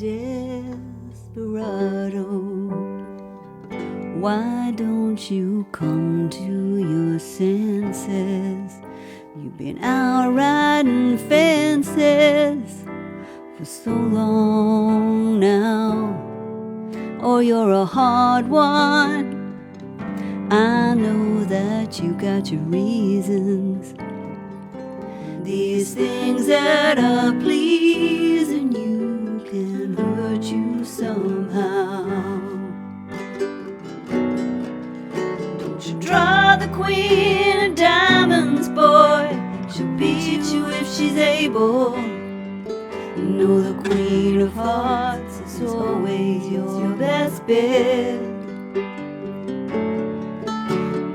Desperado, why don't you come to your senses? You've been out riding fences for so long now. Oh, you're a hard one. I know that you got your reasons. These things that are pleasing you can hurt you somehow. Don't you draw the queen of diamonds, boy. She'll beat you if she's able. You know the queen of hearts is always your best bet.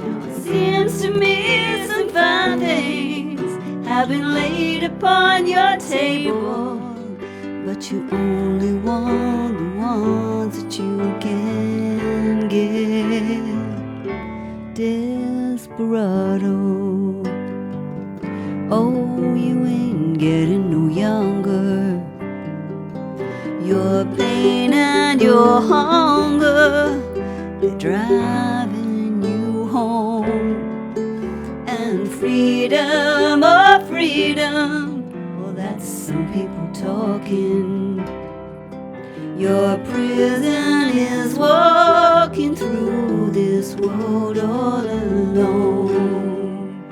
Now it seems to me some fine things have been laid upon your table, but you only want the ones that you can get. Desperado, oh, you ain't getting no younger. Your pain and your hunger, they're driving you home. And freedom, oh freedom, well that's some people talking. Your prison is walking through this world all alone.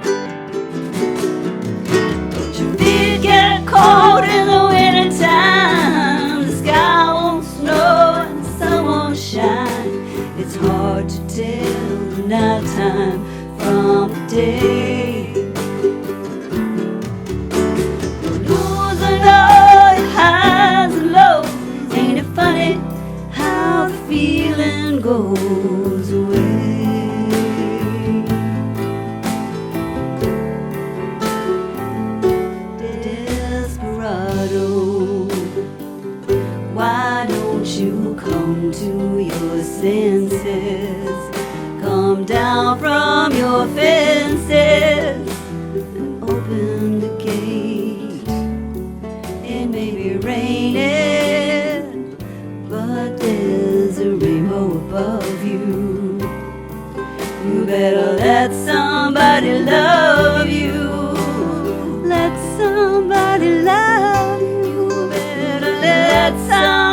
But your feet get cold in the winter time. The sky won't snow and the sun won't shine. It's hard to tell the night time from the day. Losing all your highs and lows. Ain't it funny how the feeling goes away? Desperado, why don't you come to your senses? Come down from your fences and open the gate. It may be raining, but there's a rainbow above you. You better let somebody love you. Let somebody love you. Better let somebody